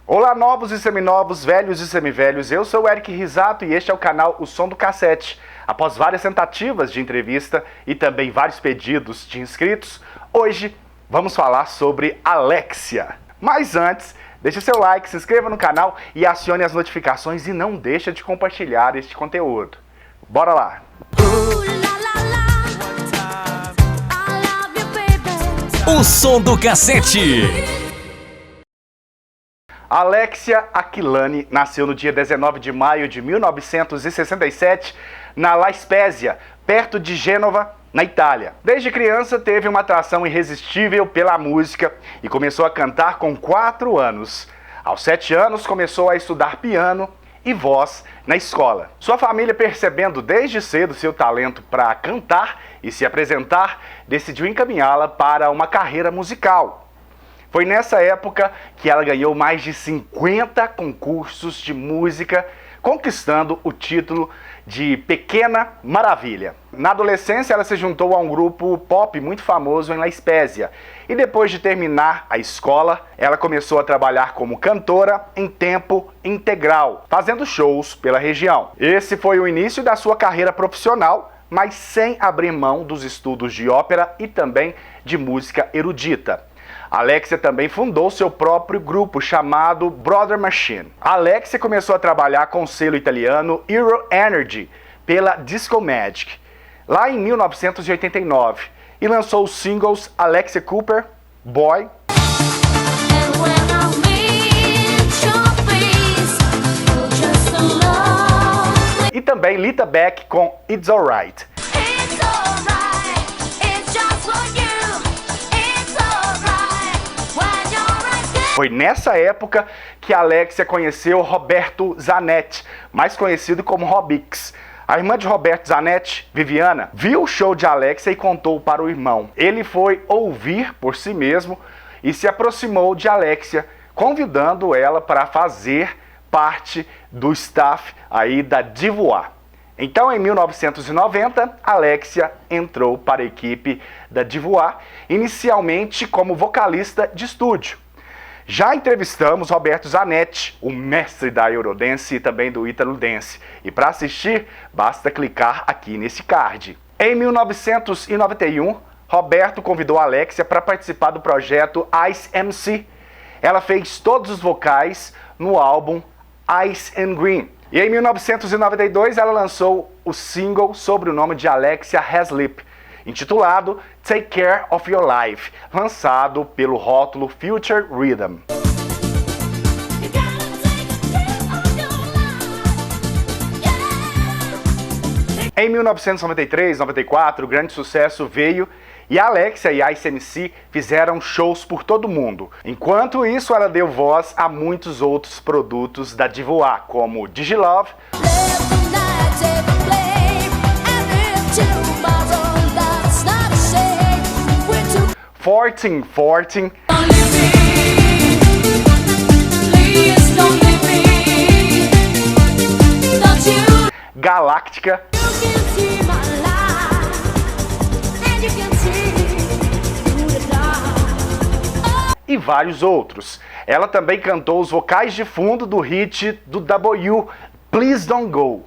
Olá, novos e seminovos, velhos e semivelhos, eu sou o Eric Risato e este é o canal O Som do Cassete. Após várias tentativas de entrevista e também vários pedidos de inscritos, hoje vamos falar sobre Alexia. Mas antes, deixe seu like, se inscreva no canal e acione as notificações e não deixe de compartilhar este conteúdo. Bora lá! O Som do Cassete. Alexia Aquilani nasceu no dia 19 de maio de 1967 na La Spezia, perto de Gênova, na Itália. Desde criança teve uma atração irresistível pela música e começou a cantar com 4 anos. Aos 7 anos começou a estudar piano e voz na escola. Sua família, percebendo desde cedo seu talento para cantar e se apresentar, decidiu encaminhá-la para uma carreira musical. Foi nessa época que ela ganhou mais de 50 concursos de música, conquistando o título de Pequena Maravilha. Na adolescência, ela se juntou a um grupo pop muito famoso em La Spezia. E depois de terminar a escola, ela começou a trabalhar como cantora em tempo integral, fazendo shows pela região. Esse foi o início da sua carreira profissional, mas sem abrir mão dos estudos de ópera e também de música erudita. Alexia também fundou seu próprio grupo chamado Brother Machine. Alexia começou a trabalhar com o selo italiano Euro Energy pela Disco Magic, lá em 1989, e lançou os singles Alexia Cooper, Boy, e também Lita Beck com It's Alright. Foi nessa época que Alexia conheceu Roberto Zanetti, mais conhecido como Robix. A irmã de Roberto Zanetti, Viviana, viu o show de Alexia e contou para o irmão. Ele foi ouvir por si mesmo e se aproximou de Alexia, convidando ela para fazer parte do staff aí da Divoar. Então, em 1990, Alexia entrou para a equipe da Divoar, inicialmente como vocalista de estúdio. Já entrevistamos Roberto Zanetti, o mestre da Eurodance e também do Ítalo Dance. E para assistir, basta clicar aqui nesse card. Em 1991, Roberto convidou a Alexia para participar do projeto Ice MC. Ela fez todos os vocais no álbum Ice and Green. E em 1992, ela lançou o single sob o nome de Alexia Haslip, intitulado Take Care of Your Life, lançado pelo rótulo Future Rhythm. Em 1993-94, o grande sucesso veio e a Alexia e a Ice MC fizeram shows por todo o mundo. Enquanto isso, ela deu voz a muitos outros produtos da Divoar, como Digilove, 1414 Galáctica e vários outros. Ela também cantou os vocais de fundo do hit do W, Please Don't Go.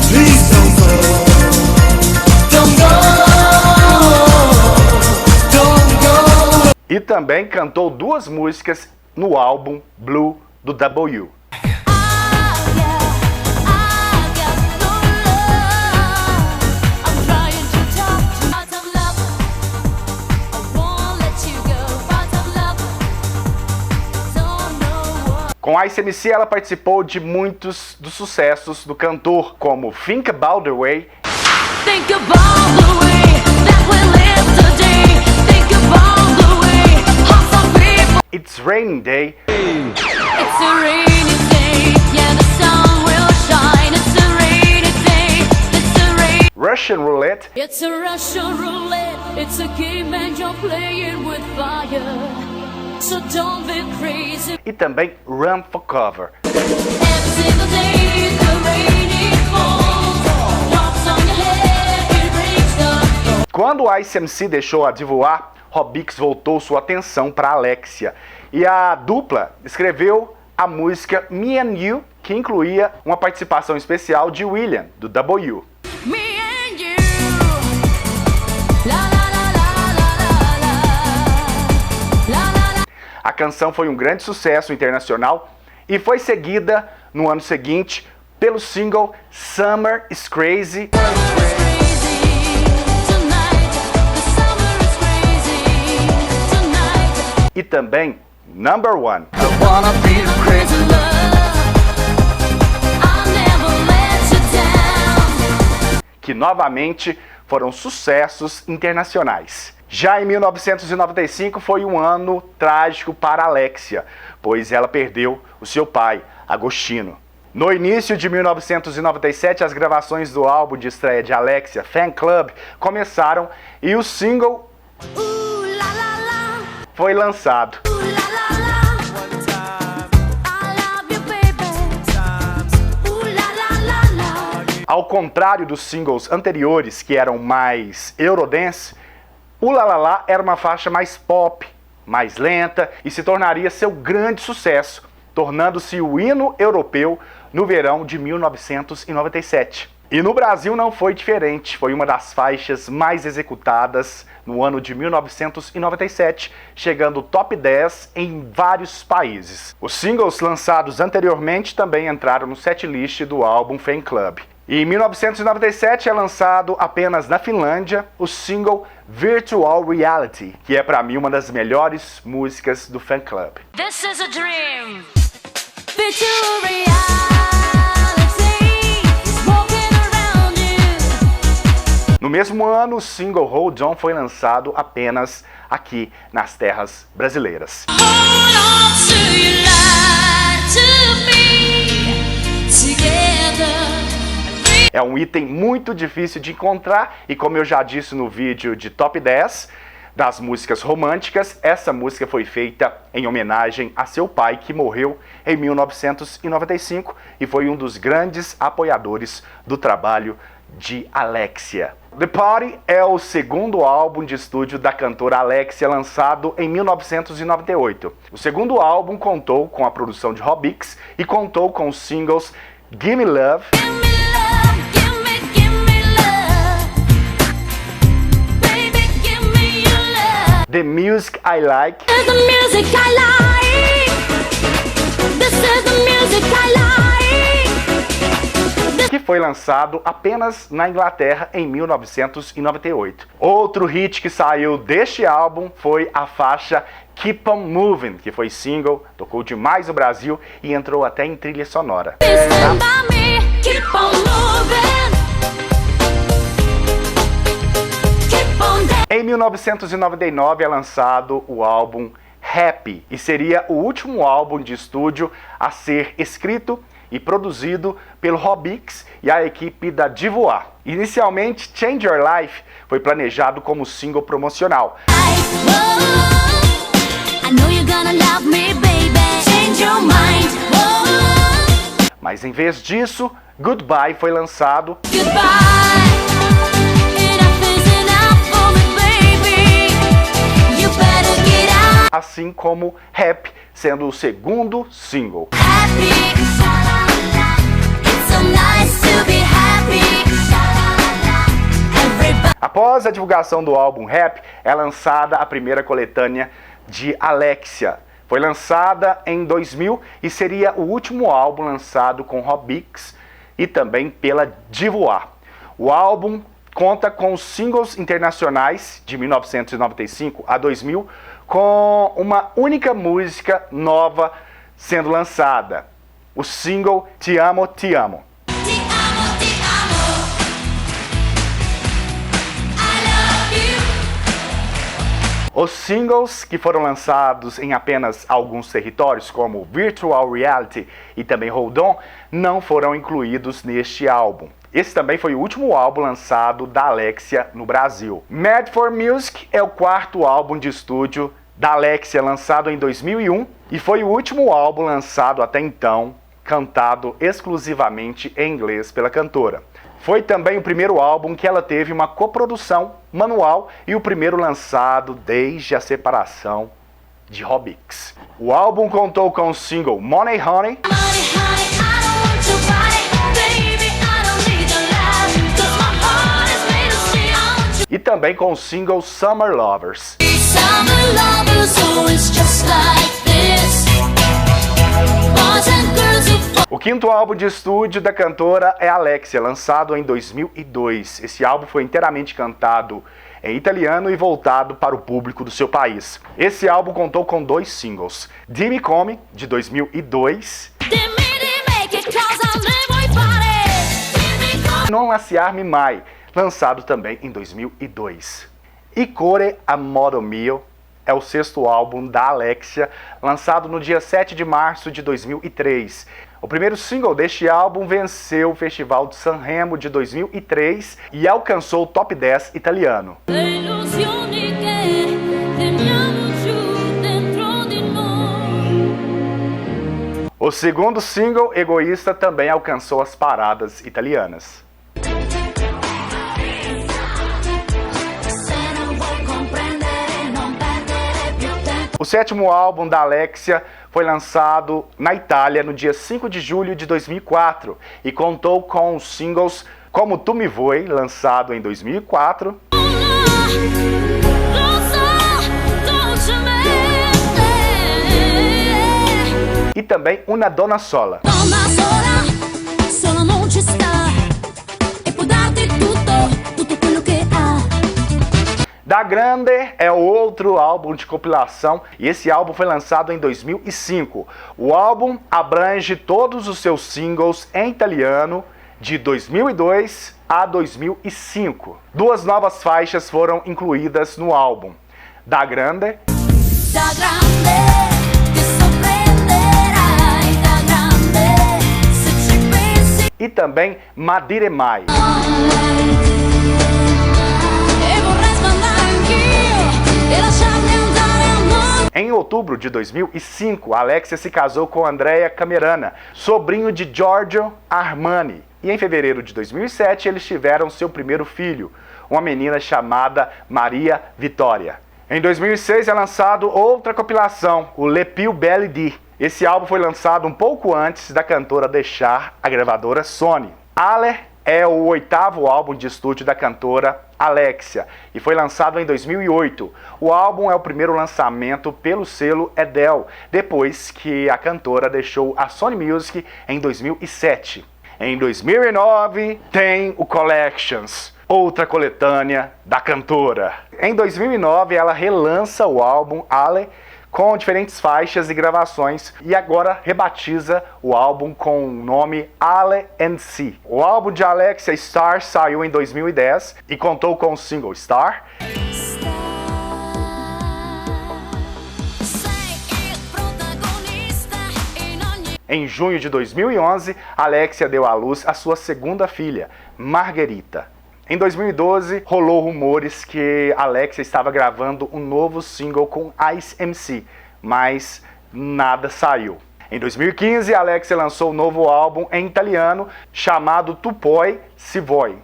Please don't go. Don't go. E também cantou 2 músicas no álbum Blue do W. Com a Ice MC, ela participou de muitos dos sucessos do cantor, como Think About the Way, Think about the way that we live today. Think about the way how some people. It's Raining Day. It's a rainy day. Yeah, the sun will shine. It's a rainy day. It's a rain. Russian Roulette. It's a Russian roulette. It's a game and you're playing with fire. So don't be crazy. E também Run for Cover. Every single day the rain falls. Drops on your head, it breaks the. Quando a Ice MC deixou a Divoar, Robix voltou sua atenção para Alexia e a dupla escreveu a música Me and You, que incluía uma participação especial de William, do W. Me and you. La la la la la la la la. A canção foi um grande sucesso internacional e foi seguida no ano seguinte pelo single Summer is Crazy e também Number One. Que novamente foram sucessos internacionais. Já em 1995 foi um ano trágico para Alexia, pois ela perdeu o seu pai, Agostino. No início de 1997, as gravações do álbum de estreia de Alexia, Fan Club, começaram e o single foi lançado. Ao contrário dos singles anteriores, que eram mais Eurodance, o La La La era uma faixa mais pop, mais lenta e se tornaria seu grande sucesso, tornando-se o hino europeu no verão de 1997. E no Brasil não foi diferente, foi uma das faixas mais executadas no ano de 1997, chegando ao top 10 em vários países. Os singles lançados anteriormente também entraram no setlist do álbum Fan Club. E em 1997 é lançado apenas na Finlândia o single Virtual Reality, que é para mim uma das melhores músicas do Fan Club. This is a dream. Virtual reality is walking around you. No mesmo ano, o single Hold On foi lançado apenas aqui nas terras brasileiras. Hold on to your light to me together. É um item muito difícil de encontrar e, como eu já disse no vídeo de Top 10 das músicas românticas, essa música foi feita em homenagem a seu pai, que morreu em 1995 e foi um dos grandes apoiadores do trabalho de Alexia. The Party é o segundo álbum de estúdio da cantora Alexia, lançado em 1998. O segundo álbum contou com a produção de Robix e contou com os singles Gimme Love, The Music I Like, que foi lançado apenas na Inglaterra em 1998. Outro hit que saiu deste álbum foi a faixa Keep On Moving, que foi single, tocou demais no Brasil e entrou até em trilha sonora. Em 1999 é lançado o álbum Happy, e seria o último álbum de estúdio a ser escrito e produzido pelo Robix e a equipe da Divoar. Inicialmente, Change Your Life foi planejado como single promocional. Mas em vez disso, Goodbye foi lançado. Assim como Happy, sendo o segundo single. Após a divulgação do álbum Happy, é lançada a primeira coletânea de Alexia. Foi lançada em 2000 e seria o último álbum lançado com Robix e também pela Divoar. O álbum conta com os singles internacionais de 1995 a 2000, com uma única música nova sendo lançada, o single Te Amo, Te Amo. Te amo, te amo. I love you. Os singles que foram lançados em apenas alguns territórios, como Virtual Reality e também Hold On, não foram incluídos neste álbum. Esse também foi o último álbum lançado da Alexia no Brasil. Mad for Music é o quarto álbum de estúdio da Alexia, lançado em 2001, e foi o último álbum lançado até então, cantado exclusivamente em inglês pela cantora. Foi também o primeiro álbum que ela teve uma coprodução manual e o primeiro lançado desde a separação de Robix. O álbum contou com o single Money Honey Honey, honey, I don't want your body. Baby, I don't need your love. 'Cause my heart is made of steel. I want e também com o single Summer Lovers. you. Summer lovers, so it's just like this. Boys and girls who fall. O quinto álbum de estúdio da cantora é Alexia, lançado em 2002. Esse álbum foi inteiramente cantado em italiano e voltado para o público do seu país. Esse álbum contou com 2 singles: Dimmi Come, de 2002, Dimmi, make it 'cause I live with body. Dimmi, come. Non Lasciarmi Mai, lançado também em 2002. E Core Amore Mio é o 6º álbum da Alexia, lançado no dia 7 de março de 2003. O primeiro single deste álbum venceu o Festival de Sanremo de 2003 e alcançou o top 10 italiano. Le illusioni che teniamo giù dentro di noi. O segundo single, Egoísta, também alcançou as paradas italianas. Se non vuoi comprendere, non perdere più tempo. O 7º álbum da Alexia foi lançado na Itália no dia 5 de julho de 2004 e contou com os singles Como Tu Me Vuoi, lançado em 2004, Lo so, dolcemente. e também Una Donna Sola. Donna sola, sola non ci sta. E può darti tutto quello che ha. Da Grande é outro álbum de compilação e esse álbum foi lançado em 2005. O álbum abrange todos os seus singles em italiano de 2002 a 2005. 2 novas faixas foram incluídas no álbum: Da Grande Da grande ti sorprenderai. Da grande se ci pensi. e também Ma Dire Mai. E vorrei sbandare anch'io e lasciarmi andare a noi. Em outubro de 2005, Alexia se casou com Andrea Camerana, sobrinho de Giorgio Armani. E em fevereiro de 2007, eles tiveram seu primeiro filho, uma menina chamada Maria Vittoria. Em 2006 é lançado outra compilação, o Le Più Belli Di. Esse álbum foi lançado um pouco antes da cantora deixar a gravadora Sony. Ale é o 8º álbum de estúdio da cantora Alexia e foi lançado em 2008. O álbum é o primeiro lançamento pelo selo Edel, depois que a cantora deixou a Sony Music em 2007. Em 2009 tem o Collections, outra coletânea da cantora. Em 2009 ela relança o álbum Ale com diferentes faixas e gravações e agora rebatiza o álbum com o nome Ale and See. O álbum de Alexia, Star, saiu em 2010 e contou com o single Star, Sei il protagonista in ogni. Em junho de 2011, Alexia deu à luz a sua segunda filha, Margherita. Em 2012, rolou rumores que Alexia estava gravando um novo single com Ice MC, mas nada saiu. Em 2015, Alexia lançou um novo álbum em italiano chamado Tu Puoi Se Vuoi.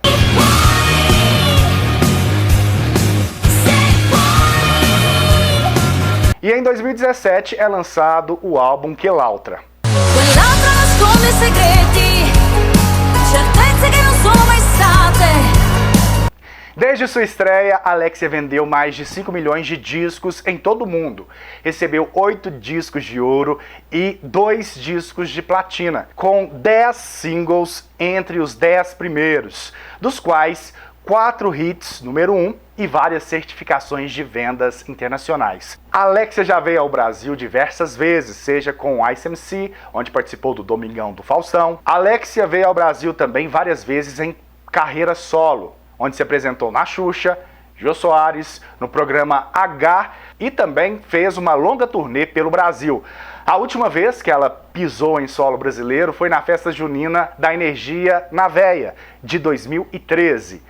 E em 2017 é lançado o álbum Que L'Altra. Quell'altra nasconde segreti, certezze che non sono mai state. Desde sua estreia, Alexia vendeu mais de 5 milhões de discos em todo o mundo. Recebeu 8 discos de ouro e 2 discos de platina, com 10 singles entre os 10 primeiros, dos quais 4 hits número 1 e várias certificações de vendas internacionais. Alexia já veio ao Brasil diversas vezes, seja com o Ice MC, onde participou do Domingão do Faustão. Alexia veio ao Brasil também várias vezes em carreira solo, onde se apresentou na Xuxa, Jô Soares, no programa H e também fez uma longa turnê pelo Brasil. A última vez que ela pisou em solo brasileiro foi na festa junina da Energia na Véia, de 2013.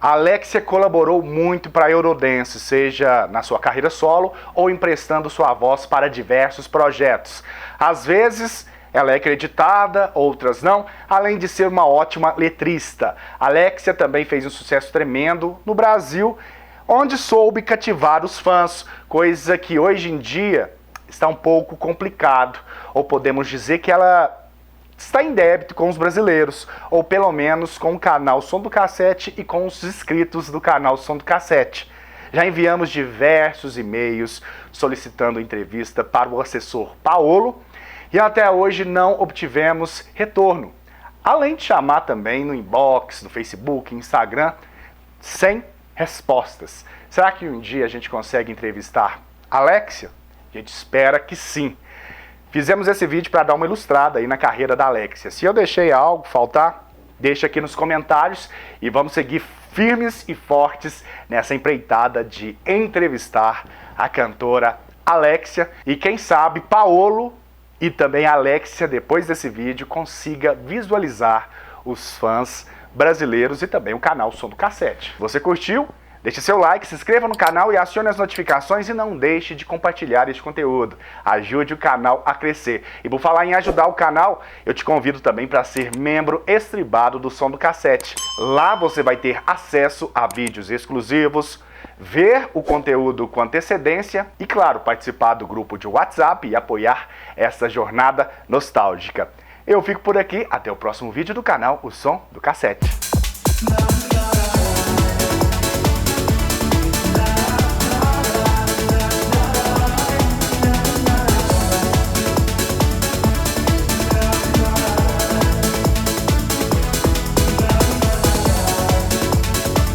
A Alexia colaborou muito para a Eurodance, seja na sua carreira solo ou emprestando sua voz para diversos projetos. Às vezes, Ela é acreditada, outras não, além de ser uma ótima letrista. Alexia também fez um sucesso tremendo no Brasil, onde soube cativar os fãs, coisa que hoje em dia está um pouco complicado. Ou podemos dizer que ela está em débito com os brasileiros, ou pelo menos com o canal Som do Cassete e com os inscritos do canal Som do Cassete. Já enviamos diversos e-mails solicitando entrevista para o assessor Paolo e até hoje não obtivemos retorno. Além de chamar também no inbox, no Facebook, Instagram, sem respostas. Será que um dia a gente consegue entrevistar a Alexia? A gente espera que sim. Fizemos esse vídeo para dar uma ilustrada aí na carreira da Alexia. Se eu deixei algo faltar, deixa aqui nos comentários e vamos seguir firmes e fortes nessa empreitada de entrevistar a cantora Alexia. E quem sabe Paolo e também a Alexia, depois desse vídeo, consiga visualizar os fãs brasileiros e também o canal Som do Cassete. Você curtiu? Deixe seu like, se inscreva no canal e acione as notificações e não deixe de compartilhar este conteúdo. Ajude o canal a crescer. E por falar em ajudar o canal, eu te convido também para ser membro estribado do Som do Cassete. Lá você vai ter acesso a vídeos exclusivos, ver o conteúdo com antecedência e, claro, participar do grupo de WhatsApp e apoiar essa jornada nostálgica. Eu fico por aqui, até o próximo vídeo do canal O Som do Cassete.